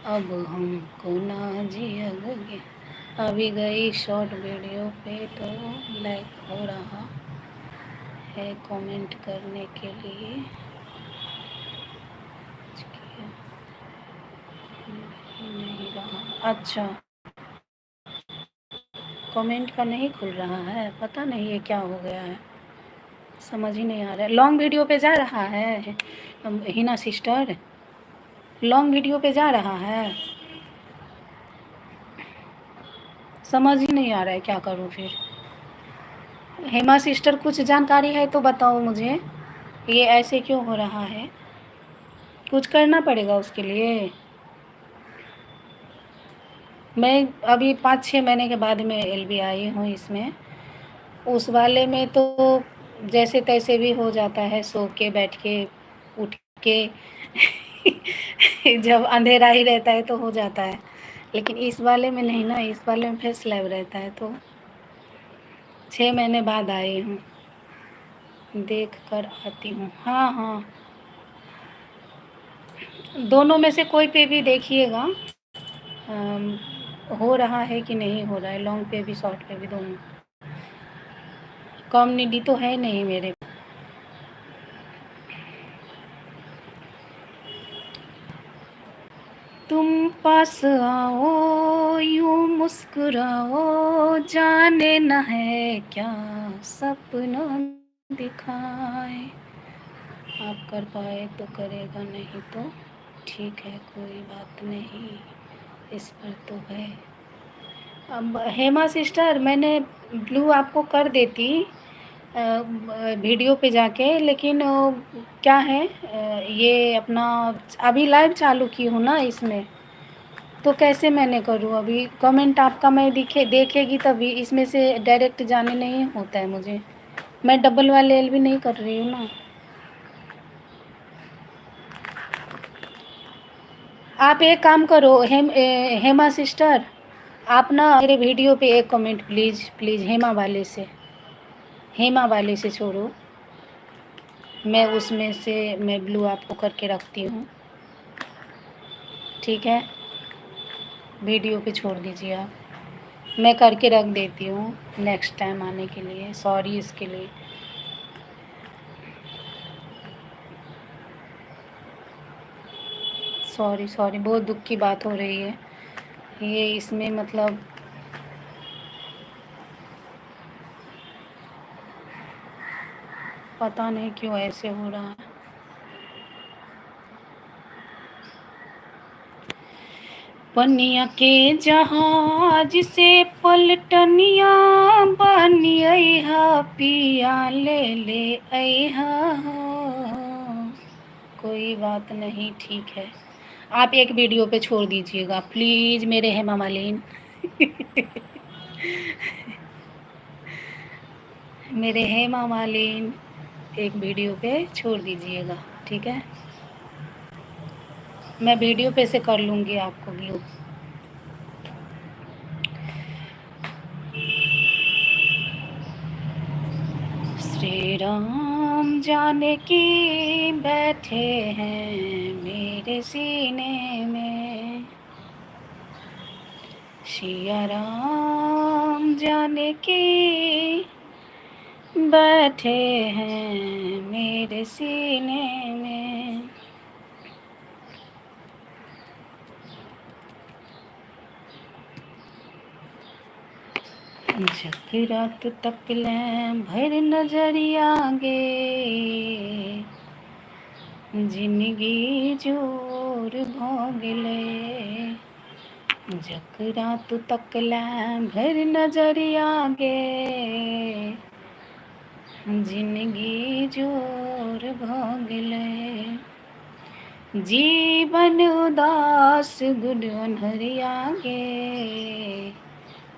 अब हमको ना जियगे। अभी गई शॉर्ट वीडियो पे तो लाइक हो रहा है कमेंट करने के लिए। नहीं रहा, अच्छा कमेंट का नहीं खुल रहा है, पता नहीं ये क्या हो गया है, समझ ही नहीं आ रहा है। लॉन्ग वीडियो पे जा रहा है हिना सिस्टर, लॉन्ग वीडियो पे जा रहा है, समझ ही नहीं आ रहा है क्या करूँ फिर। हेमा सिस्टर कुछ जानकारी है तो बताओ मुझे, ये ऐसे क्यों हो रहा है? कुछ करना पड़ेगा उसके लिए। मैं अभी 5-6 महीने के बाद में एलबी आई हूँ इसमें। उस वाले में तो जैसे तैसे भी हो जाता है, सो के बैठ के उठ के जब अंधेरा ही रहता है तो हो जाता है। लेकिन इस वाले में नहीं ना, इस वाले में फेस लाइव रहता है, तो 6 महीने बाद आई हूँ, देख कर आती हूँ। हाँ हाँ, दोनों में से कोई पे भी देखिएगा हो रहा है कि नहीं हो रहा है, लॉन्ग पे भी शॉर्ट पे भी दोनों। कम्युनिटी तो है नहीं मेरे। तुम पास आओ यूं मुस्कुराओ, जाने न है क्या सपना दिखाए। आप कर पाए तो करेगा, नहीं तो ठीक है कोई बात नहीं, इस पर तो है। अब हेमा सिस्टर, मैंने ब्लू आपको कर देती वीडियो पे जाके, लेकिन क्या है ये अपना अभी लाइव चालू की हूँ ना इसमें, तो कैसे मैंने करूँ? अभी कमेंट आपका मैं देखेगी तभी, इसमें से डायरेक्ट जाने नहीं होता है मुझे। मैं डबल वाले एल भी नहीं कर रही हूँ ना। आप एक काम करो हेमा सिस्टर, आप ना मेरे वीडियो पे एक कमेंट प्लीज़ प्लीज़ हेमा वाले से। हेमा वाले से छोड़ो, मैं उसमें से मैं ब्लू आपको करके रखती हूँ, ठीक है। वीडियो पे छोड़ दीजिए आप, मैं करके रख देती हूँ नेक्स्ट टाइम आने के लिए। सॉरी इसके लिए। सॉरी सॉरी, बहुत दुख की बात हो रही है ये, इसमें मतलब पता नहीं क्यों ऐसे हो रहा है। पनिया के जहाज से पलटनिया बनिया पिया ले ले अहा हो। कोई बात नहीं, ठीक है। आप एक वीडियो पे छोड़ दीजिएगा प्लीज़ मेरे हेमा मालिनी। मेरे हेमा मालिनी एक वीडियो पे छोड़ दीजिएगा, ठीक है। मैं वीडियो पे से कर लूँगी आपको ब्लू। श्री राम जानकी बैठे हैं मेरे सीने में, सिया राम जानकी बैठे हैं मेरे सीने में। जग रात तक लें भर नजरिया गे, जिंदगी जोर भोगले। जग रात तक लें भर नजरिया गे, जिंदगी जोर भोगले। जीवन उदास गुड अनहरिया गे,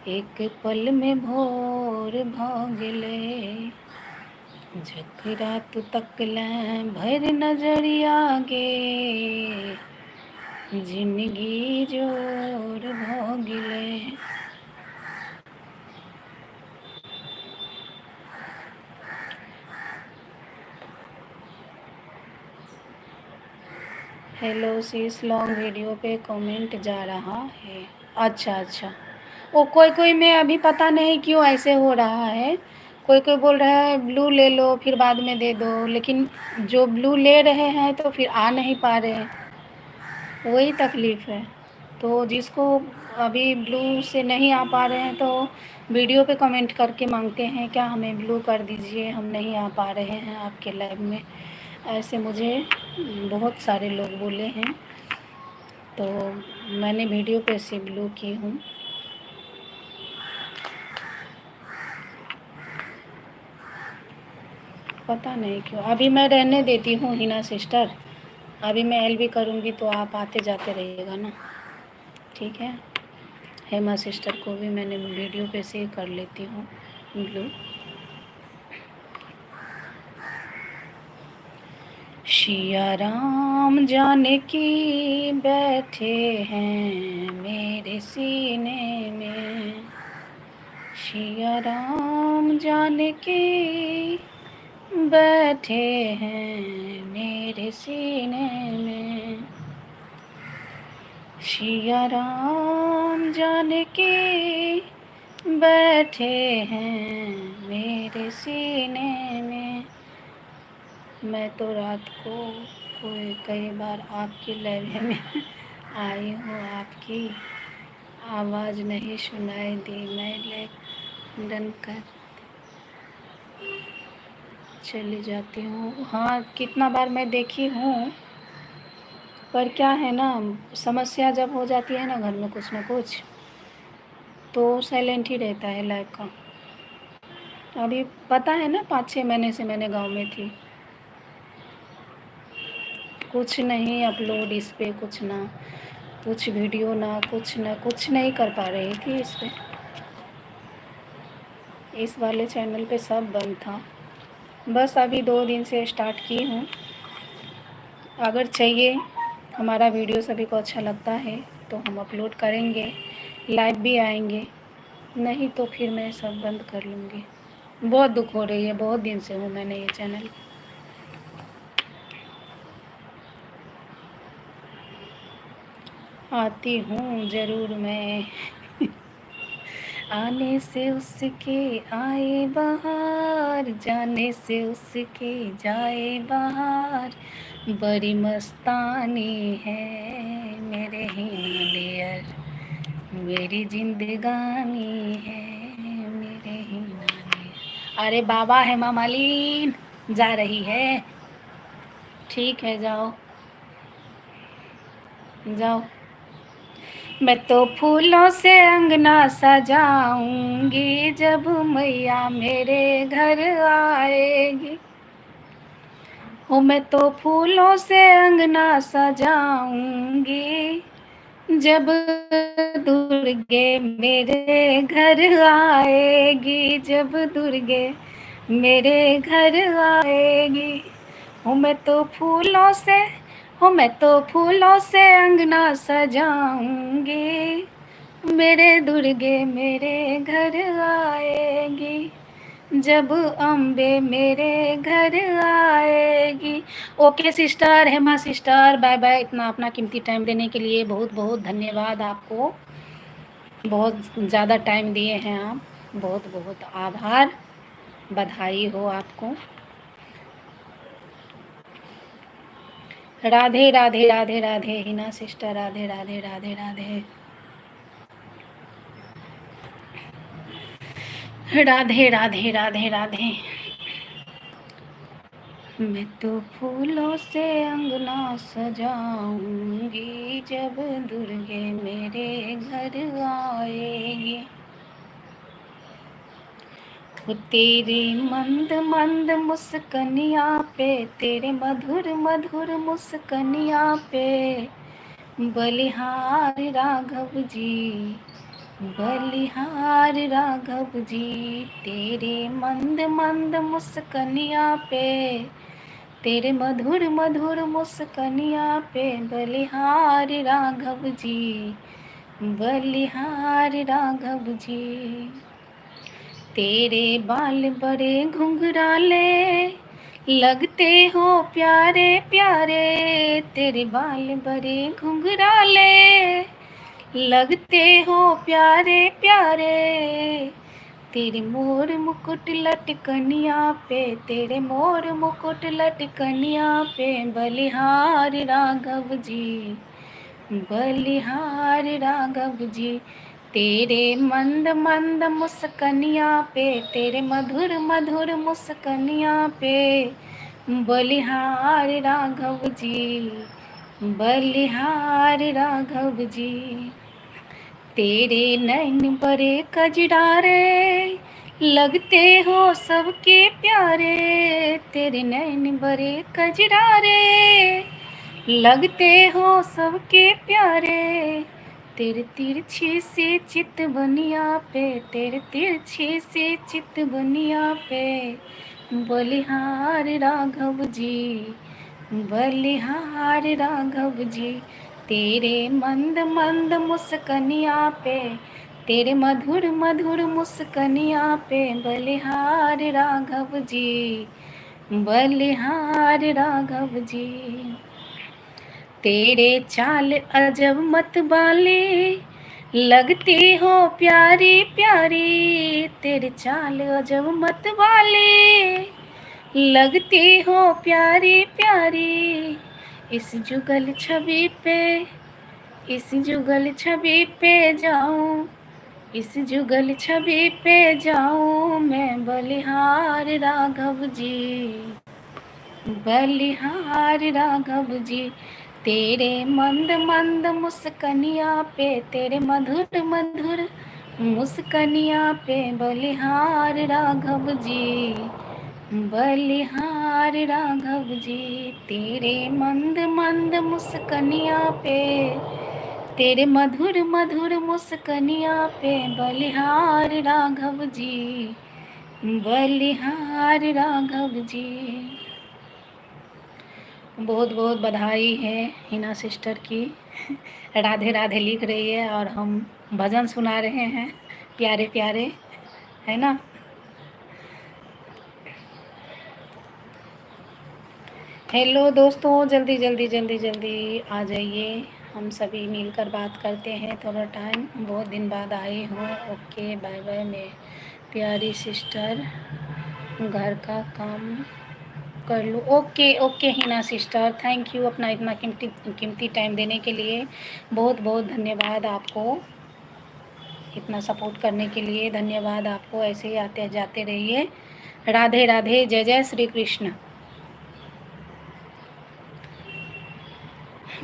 एक पल में भोर भोगले। जग रात तक लें भर नजरिया गे, जिंदगी जोर भोगले। हेलो शीश, लॉन्ग वीडियो पे कमेंट जा रहा है। अच्छा अच्छा, वो कोई कोई में अभी पता नहीं क्यों ऐसे हो रहा है। कोई कोई बोल रहा है ब्लू ले लो फिर बाद में दे दो, लेकिन जो ब्लू ले रहे हैं तो फिर आ नहीं पा रहे हैं, वही तकलीफ़ है। तो जिसको अभी ब्लू से नहीं आ पा रहे हैं तो वीडियो पे कमेंट करके मांगते हैं क्या हमें ब्लू कर दीजिए, हम नहीं आ पा रहे हैं आपके लाइव में। ऐसे मुझे बहुत सारे लोग बोले हैं, तो मैंने वीडियो पे से ब्लू की हूँ। पता नहीं क्यों। अभी मैं रहने देती हूँ हिना सिस्टर, अभी मैं एलबी करूँगी तो आप आते जाते रहिएगा ना, ठीक है। हेमा सिस्टर को भी मैंने वीडियो पे से कर लेती हूँ ब्लू। सिया राम जानकी बैठे हैं मेरे सीने में, सिया राम जानकी बैठे हैं मेरे सीने में। सिया राम जानकी बैठे हैं मेरे सीने में। मैं तो रात को कई बार आपकी लाइव में आई हूँ, आपकी आवाज़ नहीं सुनाई दी, मैं लैंडन कर चली जाती हूँ। हाँ, कितना बार मैं देखी हूँ, पर क्या है ना, समस्या जब हो जाती है ना घर में कुछ ना कुछ, तो साइलेंट ही रहता है लाइव का। अभी पता है ना 5-6 महीने से मैंने गांव में थी, कुछ नहीं अपलोड इस पे, कुछ ना कुछ वीडियो ना कुछ नहीं कर पा रही थी इस पे। इस वाले चैनल पे सब बंद था, बस अभी 2 दिन से स्टार्ट की हूँ। अगर चाहिए हमारा वीडियो सभी को अच्छा लगता है तो हम अपलोड करेंगे, लाइव भी आएंगे, नहीं तो फिर मैं सब बंद कर लूँगी। बहुत दुख हो रही है, बहुत दिन से हूँ मैंने ये चैनल। आती हूँ ज़रूर मैं। आने से उसके आए बहार, जाने से उसके जाए बहार। बड़ी मस्तानी है मेरे हिना डियर, मेरी जिंदगानी है मेरे हिना डियर। अरे बाबा है मामालीन, जा रही है। ठीक है, जाओ जाओ। मैं तो फूलों से अंगना सजाऊंगी, जब मैया मेरे घर आएगी। हो मैं तो फूलों से अंगना सजाऊंगी, जब दुर्गे मेरे घर आएगी, जब दुर्गे मेरे घर आएगी। हो मैं तो फूलों से, हो मैं तो फूलों से अंगना सजाऊंगी, मेरे दुर्गे मेरे घर आएगी, जब अम्बे मेरे घर आएगी। Okay sister, Hema sister, bye bye. इतना अपना कीमती टाइम देने के लिए बहुत बहुत धन्यवाद आपको। बहुत ज़्यादा टाइम दिए हैं आप, बहुत बहुत आभार, बधाई हो आपको। राधे राधे राधे राधे हिना सिस्टर, राधे राधे राधे राधे राधे राधे राधे राधे। मैं तो फूलों से अंगना सजाऊंगी, जब दुर्गे मेरे घर आएगी। वो तेरी मंद मंद मुस्कनिया पे, तेरे मधुर मधुर मुस्कनिया पे, बलिहार राघव जी, बलिहार राघव जी। तेरे मंद मंद मुस्कनिया पे, तेरे मधुर मधुर मुस्कनिया पे, बलिहार राघव जी, बलिहार राघव जी। तेरे बाल बड़े घुंघराले, लगते हो प्यारे प्यारे, तेरे बाल बड़े घुंघराले, लगते हो प्यारे प्यारे। तेरे मोर मुकुट लटकनिया पे, तेरे मोर मुकुट लटकनिया पे, बलिहार राघव जी, बलिहार राघव जी। तेरे मंद मंद मुस्कनिया पे, तेरे मधुर मधुर मुस्कनिया पे, बलिहार राघव जी, बलिहार राघव जी। तेरे नैन बड़े कजरारे, लगते हो सबके प्यारे, तेरे नैन बड़े कजरारे, लगते हो सबके प्यारे। तेरे तिरछी सी चित बनिया पे, तेरे तिरछी सी चित बनिया पे, बलिहार राघव जी, बलिहार राघव जी। तेरे मंद मंद मुस्कनिया पे, तेरे मधुर मधुर मुस्कनिया पे, बलिहार राघव जी, बलिहार राघव जी। तेरे चाल अजब मत वाले, लगती हो प्यारी प्यारी, तेरे चाल अजब मत वाले, लगती हो प्यारी प्यारी। इस जुगल छवि पे, इस जुगल छवि पे जाऊं, इस जुगल छवि पे जाऊं मैं, बलिहार राघव जी, बलिहार राघव जी। तेरे मंद मंद मुस्कनिया पे, तेरे मधुर मधुर मुस्कनिया पे, बलिहार राघव जी, बलिहार राघव जी। तेरे मंद मंद मुस्कनिया पे, तेरे मधुर मधुर मुस्कनिया पे, बलिहार राघव जी, बलिहार राघव जी। बहुत बहुत बधाई है हिना सिस्टर की। राधे राधे लिख रही है और हम भजन सुना रहे हैं प्यारे प्यारे, है ना। हेलो दोस्तों, जल्दी जल्दी जल्दी जल्दी आ जाइए। हम सभी मिलकर बात करते हैं थोड़ा टाइम। बहुत दिन बाद आई हूँ। Okay, bye bye. मैं प्यारी सिस्टर, घर का काम कर लूँ। Okay okay Hina sister, thank you अपना इतना कीमती कीमती टाइम देने के लिए। बहुत बहुत धन्यवाद आपको, इतना सपोर्ट करने के लिए धन्यवाद आपको। ऐसे ही आते जाते रहिए। राधे राधे, जय जय श्री कृष्ण।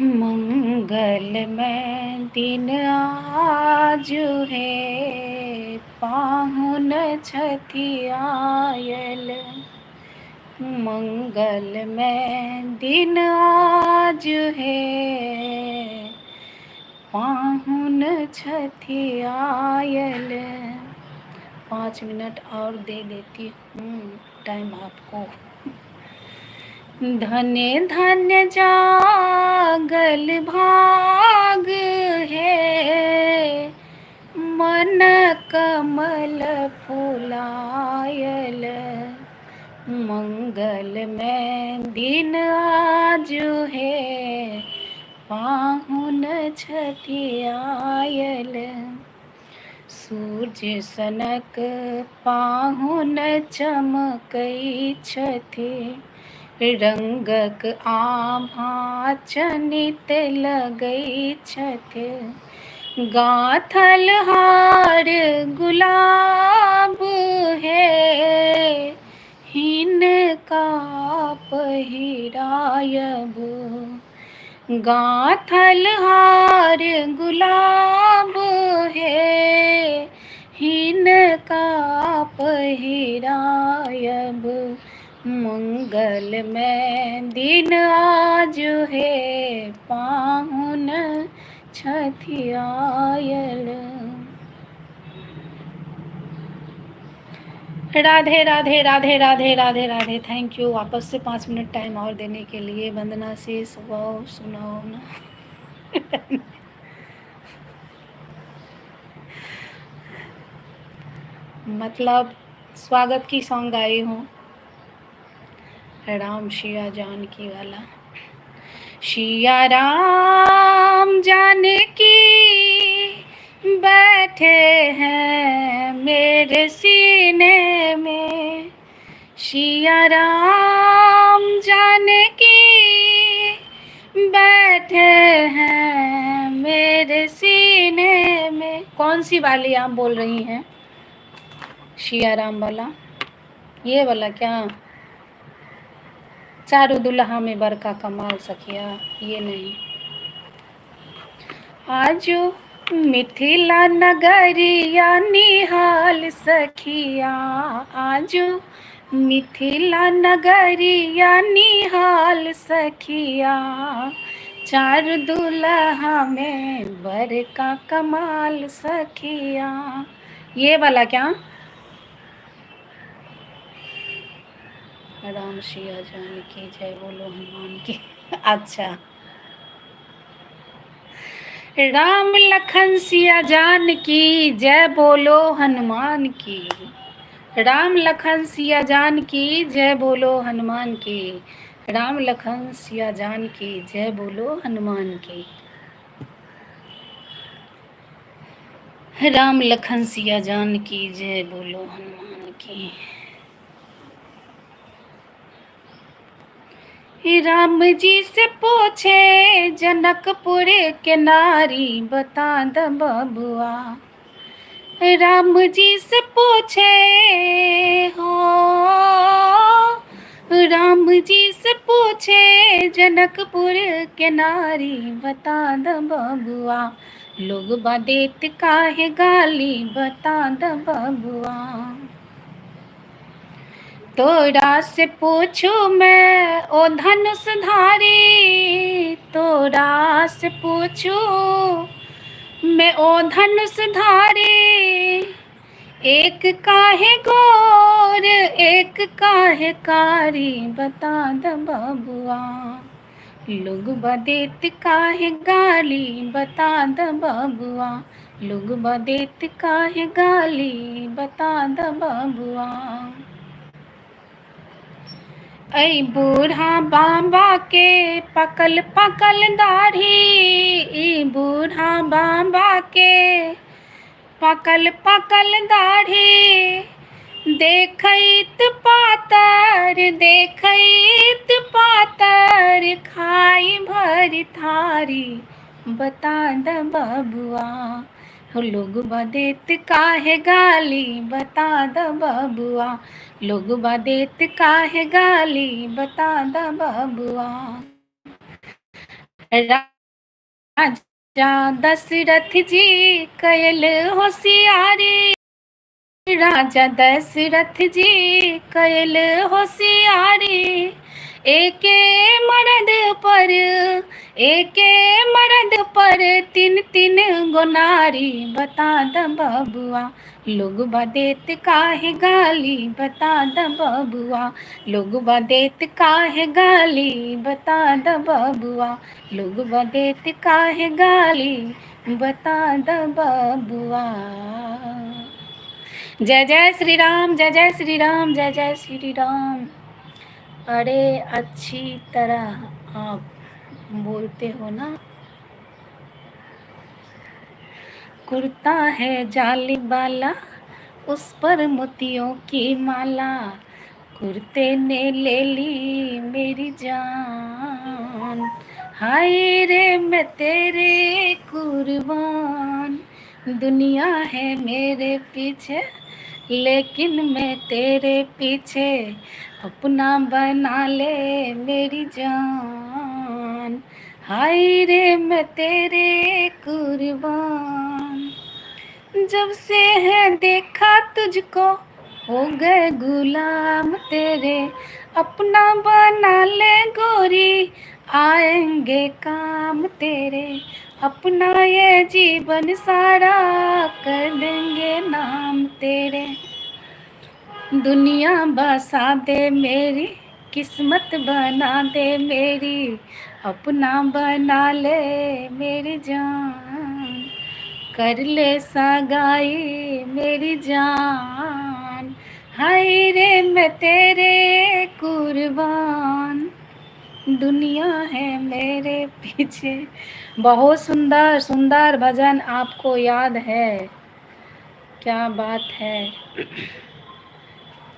मंगलमय दिन आज है, पाहुन छठी आयल। मंगलमय दिन आज है, पाहुन छठी आयल। 5 मिनट और दे देती हूँ टाइम आपको। धन्य धन्य जागल भाग है, मन कमल फुलायल। मंगलमय दिन आज है, पाहुन छठी आयल। सूर्य सनक पाहुन चमकै छथि, रंगक आभा चनित लगै छथि। गाथल हार गुलाब है, हिनका पहिरायब। गाथल हार गुलाब है, हिनका पहिरायब। मंगलमय दिन आज है, पाहुन छठी oil. Radhe Radhe Radhe Radhe Radhe Radhe. Thank you वापस से 5 मिनट टाइम और देने के लिए। वंदना से सुनाओ सुनाओ ना। मतलब स्वागत की सॉन्ग गाई हूँ, राम शिया जानकी वाला। शिया राम जानकी बैठे हैं मेरे सीने में। शिया राम जानकी बैठे हैं मेरे सीने में। कौन सी वाली आप बोल रही हैं? शिया राम वाला, ये वाला क्या? चारू दुल्हा में बरका कमाल सखिया, ये नहीं। आजो मिथिला नगरिया निहाल सखिया, आजो मिथिला नगरिया निहाल सखिया। चार दुल्हा में बरका कमाल सखिया। ये वाला क्या? राम सिया जानकी जय बोलो हनुमान की। अच्छा, राम लखन सिया जानकी जय बोलो हनुमान की। राम लखन सिया जानकी जय बोलो हनुमान की। राम लखन सिया जानकी जय बोलो हनुमान की। राम लखन सिया जानकी जय बोलो हनुमान की। राम जी से पूछे जनकपुर के नारी, बता द बबुआ। राम जी से पूछे हो, राम जी से पूछे जनकपुर के नारी, बता द बबुआ। लोग बदेत काहे गाली, बता द बबुआ। तोरा से पूछू मैं ओ धनुषधारी, तोरा से पूछू मैं ओ धनुषधारी। एक काहे गोर एक काहे कारी, बता द बबुआ। लोग बदेत काहे गाली, बता द बबुआ। लोग बदेत काहे गाली, बता द बबुआ। ऐ बूढ़ा बाबा के पकल पकल दाढ़ी, ई बूढ़ा बाबा के पकल पकल दाढ़ी, देखैत पातर देखैत पातर, खाई भर थारी बता द बबुआ, लोग देत काहे गाली बता द बबुआ, लोग देत काहे गाली बता द बबुआ। राजा दशरथ जी कयल होशियारी, राजा दशरथ जी कयल होशियारी, एके मर्द पर तीन तीन गोनारी बता द बबुआ, लोग देत काहे गाली बता द बबुआ, लोग देत काहे गाली बता द बबुआ, लोग देत काहे गाली बता द बबुआ। जय जय श्री राम, जय जय श्री राम, जय जय श्री राम। अरे अच्छी तरह आप बोलते हो ना। कुर्ता है जाली वाला, उस पर मोतियों की माला, कुर्ते ने ले ली मेरी जान, हाय रे मैं तेरे कुर्बान, दुनिया है मेरे पीछे लेकिन मैं तेरे पीछे, अपना बना ले मेरी जान, हाय रे मैं तेरे कुर्बान। जब से है देखा तुझको हो गए गुलाम तेरे, अपना बना ले गोरी आएंगे काम तेरे, अपना ये जीवन सारा कर देंगे नाम तेरे, दुनिया बसा दे मेरी किस्मत बना दे मेरी, अपना बना ले मेरी जान, कर ले सगाई मेरी जान, हाय रे मैं तेरे कुर्बान, दुनिया है मेरे पीछे। बहुत सुंदर सुंदर भजन आपको याद है, क्या बात है।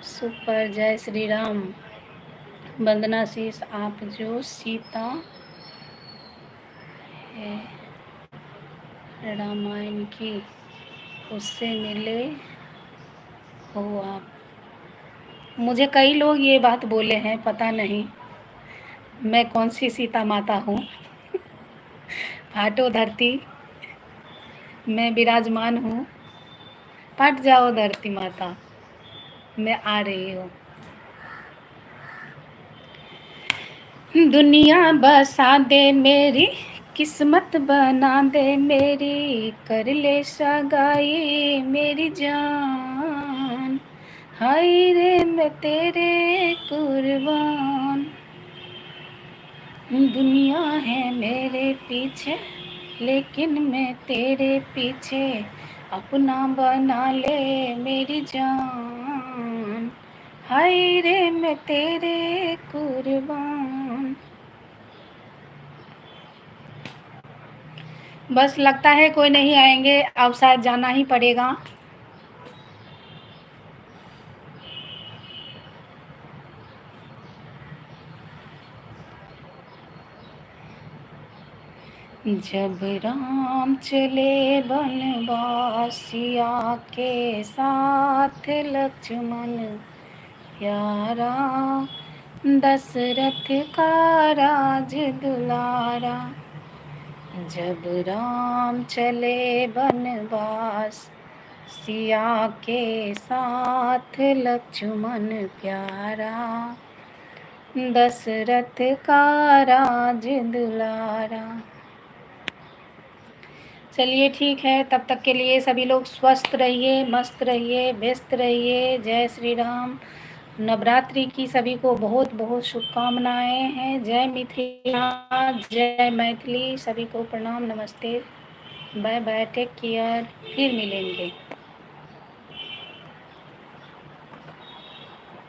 सुपर, जय श्री राम। वंदना शीष, आप जो सीता है रामायण की उससे मिले हो आप। मुझे कई लोग ये बात बोले हैं, पता नहीं मैं कौन सी सीता माता हूँ। फाटो धरती मैं विराजमान हूँ, फट जाओ धरती माता मैं आ रही हूँ। दुनिया बसा दे मेरी किस्मत बना दे मेरी, कर ले सगाई मेरी जान, हाय रे मैं तेरे कुर्बान, दुनिया है मेरे पीछे लेकिन मैं तेरे पीछे, अपना बना ले मेरी जान, हाय रे मैं तेरे कुर्बान। बस लगता है कोई नहीं आएंगे, अब शायद जाना ही पड़ेगा। जब राम चले बनवासिया के साथ लक्ष्मण प्यारा, दशरथ का राज दुलारा, जब राम चले बनवास सिया के साथ लक्ष्मण प्यारा, दशरथ का राज दुलारा। चलिए ठीक है, तब तक के लिए सभी लोग स्वस्थ रहिए, मस्त रहिए, व्यस्त रहिए। जय श्री राम। नवरात्रि की सभी को बहुत बहुत शुभकामनाएं हैं। जय मिथिला, जय मैथिली, सभी को प्रणाम, नमस्ते, बाय बाय, टेक केयर, फिर मिलेंगे।